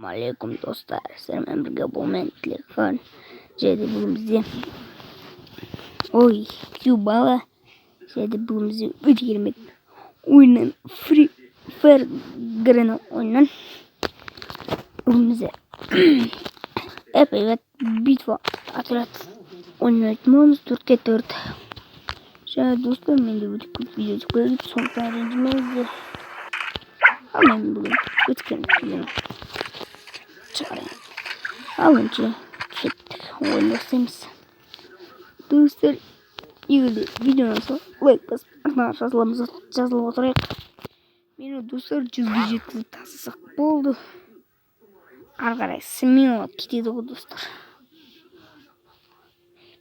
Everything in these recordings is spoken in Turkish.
Aleyküm dostlar. Selam birlikte bu mentli kan. Şeyde bugün bizi Cuba ve şeyde bugün bizi 3.20 oynan Free Fire Greno oynan. Bugün bize epey ve bitva atlat oynatmamız 4'te 4. Şöyle dostlar ben de bu video çıkıyor. Son tarihimizde hemen bugün bitken çıkarayım. Alınca gittik oynasımız. Dostlar yürüdü videonun sonu like basıp arkadaşlarımıza жазылып отырайық. Мені достар 100-ге жеткізіп тастасақ болды. Ары қарай смело кетеді ғой достар.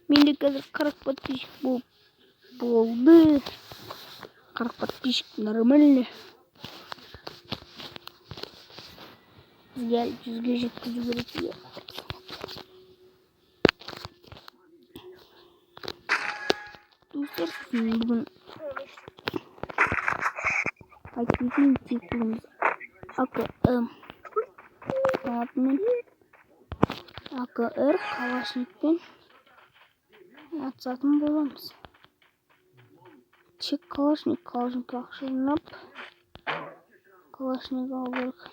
Менде қазір 40 подписчик болды. 40 подписчик нормально. Бізге 100-ге жеткізу керек. Dostlar bugün Akif'in çektiğimiz AKR Kalaşnik'ten atsadım bulamız. Çek Kalaşnik akşamlap Kalaşnik aldık.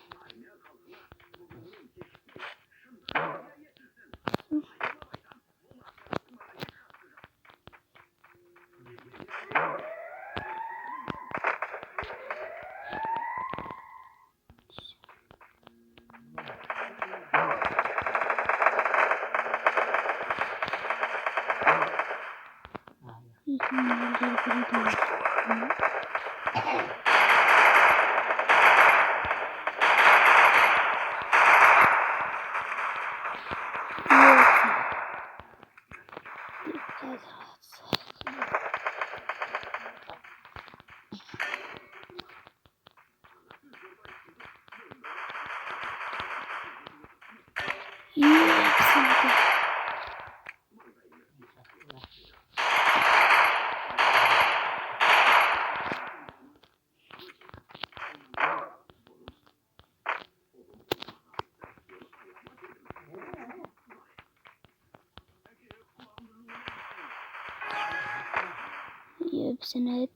Hepsine et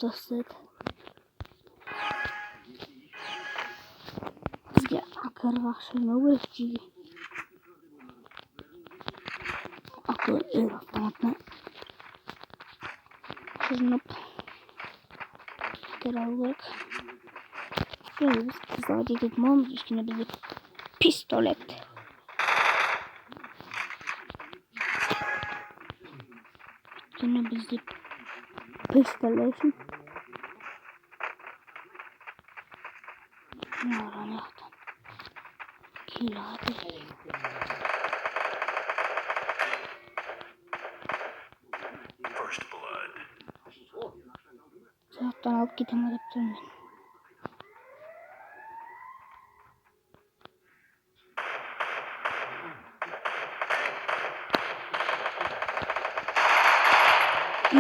dostlar. Bizge akar akşamı bırakıyor. Akıl avtomatla kırınıp kiralık. Böyle biz kızlar dedik mamuz üstüne bizi pistolet. Üstüne bizi pistoletin. Ne var ayaktan? Kiladı. Zaten alıp gidemedim ben.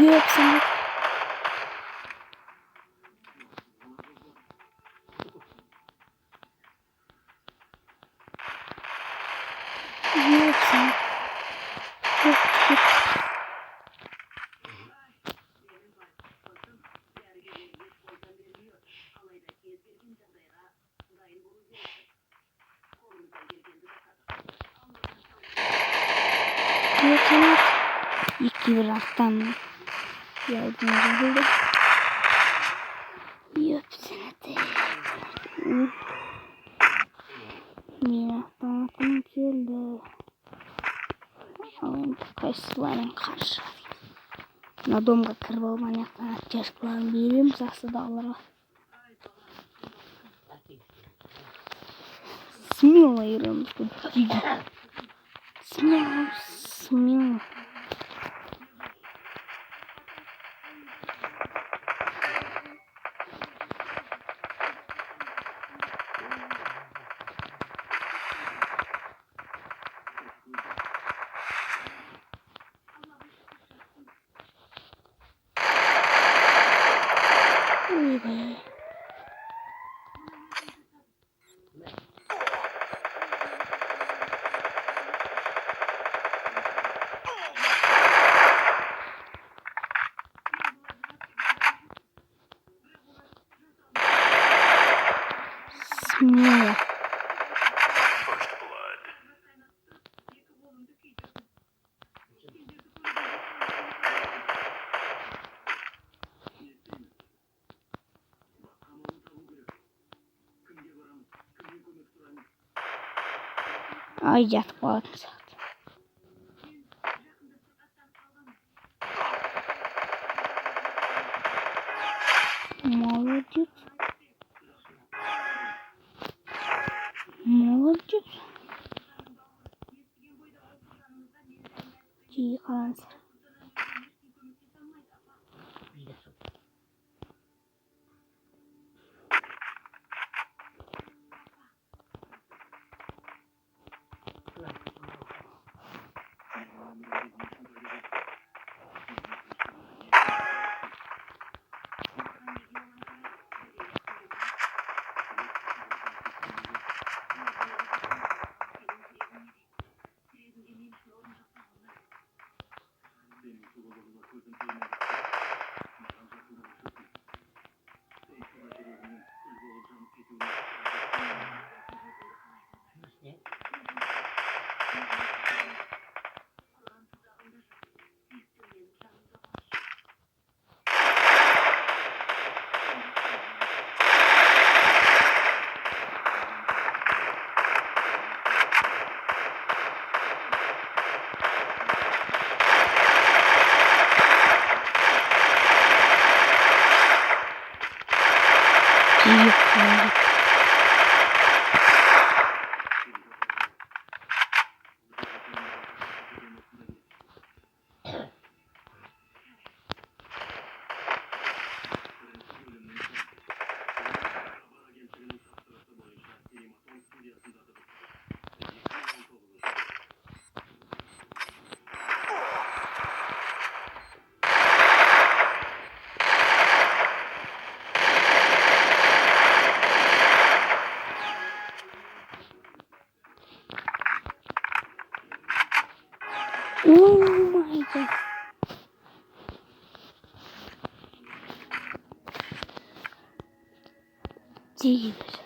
Yok sen. Yok sen. Yok. Yok. İlk bir haftan yardımcı oldu. Hepsine de bir haftan aklım geldi. Alayım kaysıların karşı. Nadomga kırbalı manyaktan atacaklarını bileyim. Zası dağlara. Смело yürüyormuş bu cici. Смело. Ay yatıp aldın zaten. Молодец. Молодец. Тихо. Тихо. Oh my god. Тихо.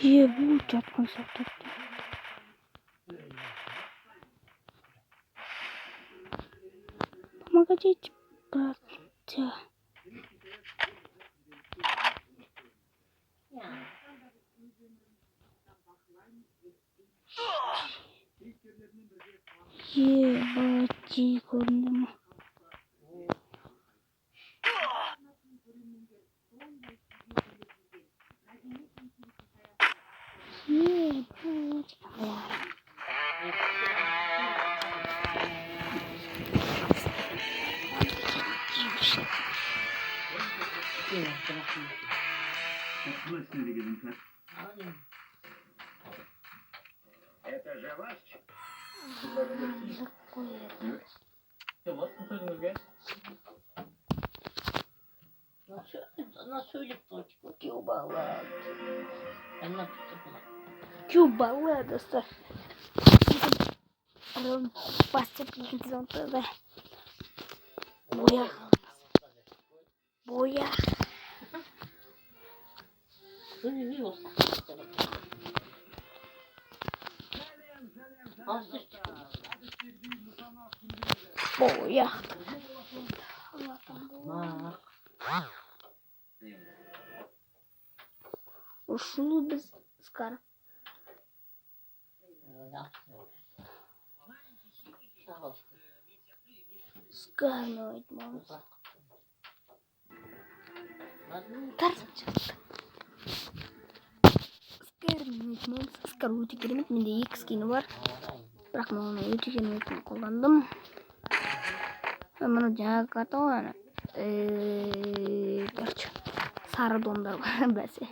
Ебуть, концерт. Помогите, братья. Ебать, горному. Ебать. Это же ваш? Nasıl öyle точку Кюбала? Она Чубала достав. Постепенно тогда. Боя. Боя. Боя. Ушел без скара. Скарнуть можно. Торчат. Оскар өте керемет. Менде 2 скини бар. Бірақ мен оны өте кереметін қолдандым. Мұны жаңағы карта ғой. Короче, сары домдар бар бәсе.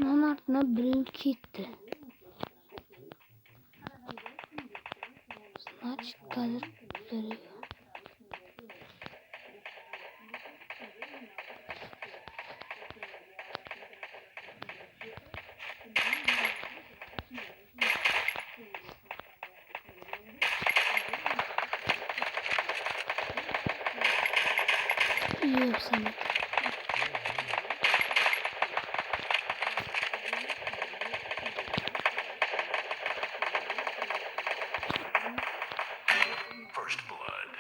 Оның артына біреу кетті. Значит, қазір біреу. Yok sana. First blood.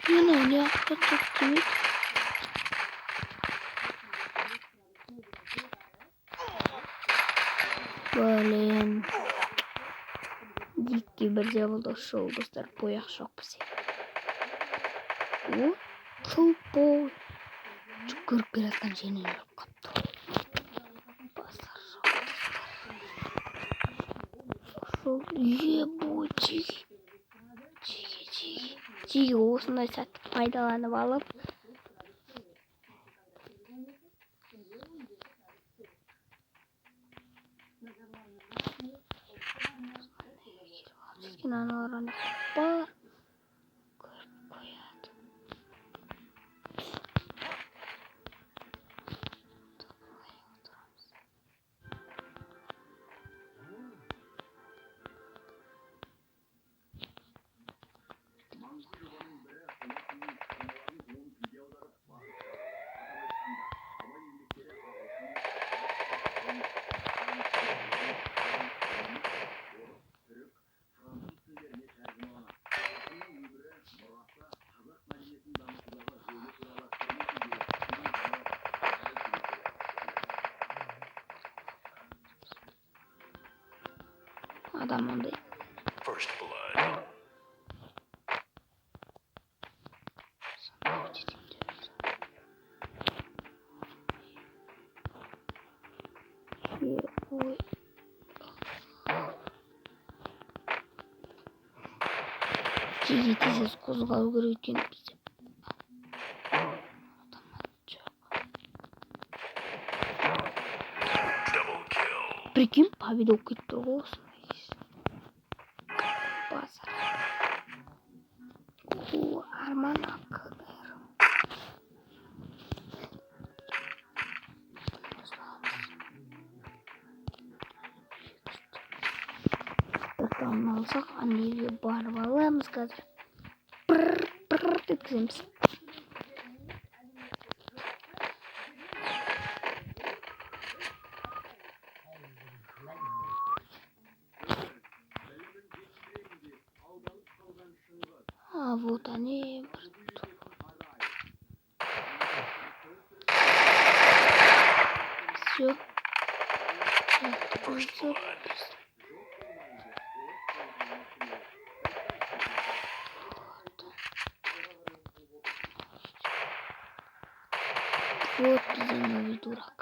Yine öyle yaptı çok kimik. Блин. Дикий бардиал дошел, достар поях шопси. О, тупой. Чукур пирatan жени капты. Басар шол. Ебучий. Чиги осындай сәтті пайдаланып алып. Аналарына бар. Көріп қояды. Адам ондай. First blood. Ой. Чиги тезіз қозғалу керек екен бізде. Double kill. Прикинь, победа кетті ғой. Басар. О, арман ақылыр. Біртауын алсақ, аннеге барып аламыз қазір. Пырр еткіземіз. А вот они. Все. First blood. Вот за новый дурак.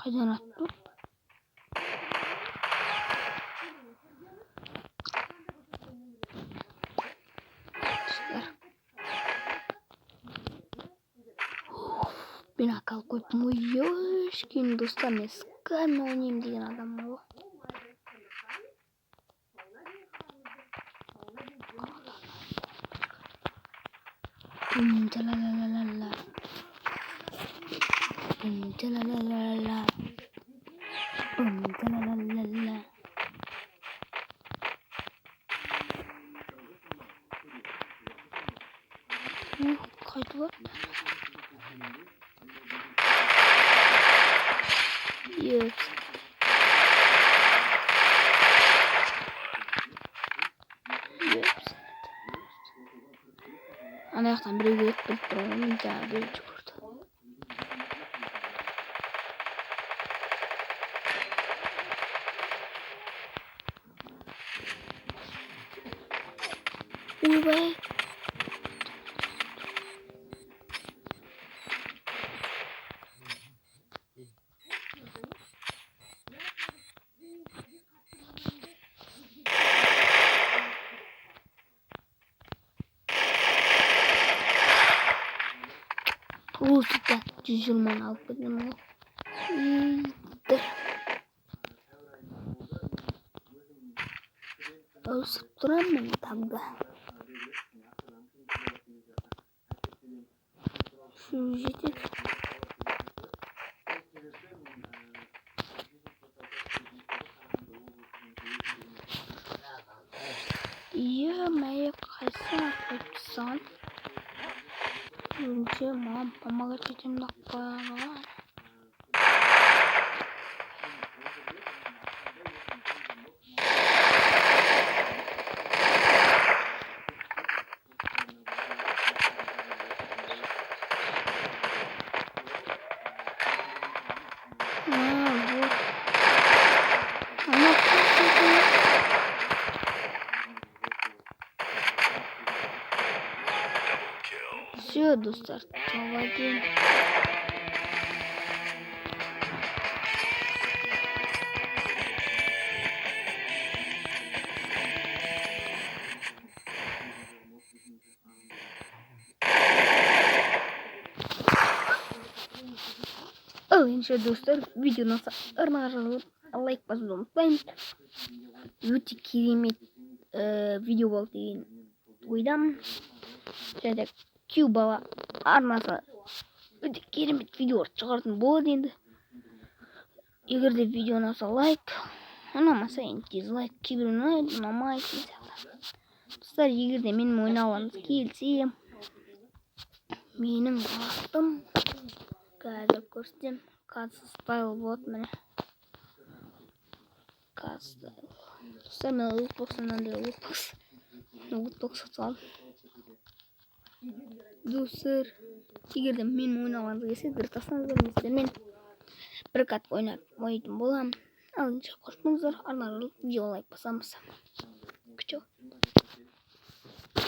Қайдан атты? Мен ақал қойып ешкім достар, мен скаймен ойнаймын деген адам ғой. Бум-та-ла-ла-ла-ла-ла. Бум-та-ла-ла-ла-ла. Бум-та-ла-ла-ла-ла. Kaydılar. Yes. Ana yaktan biri gelip bir programı daha bir çıkardı. Uy be. Cidden cüzülman alıp dedim o. Isıp duran mı tabi? Şu jeti. Ya मैं कैसे आपको मुझे मां मम्मा का चिकन लगता है Все, достар, молодец. Inşallah dostlar video nasıl ararım like basmayı unutmayın. YouTube kirimet video oldu uydum. Şöyle Cuba arnası öte kirimet video çıkartın bu dedi. Eğer de video nasıl like anamasa dislike kibirine unutmayın. Dostlar eğer de benim oynamanız gelsin benim baktım. Қазір көрсетем. Қазір стайл вот міне. Қазір. Достар мен лутбоксынан да лутбокс сатып алдым. Достар, егер де менің ойнағанды келсе, бір тастаңыздар, мен бір кат ойнап ойнайтын боламын. Алынша қош болыңыздар, арнайы видео лайк басамыз.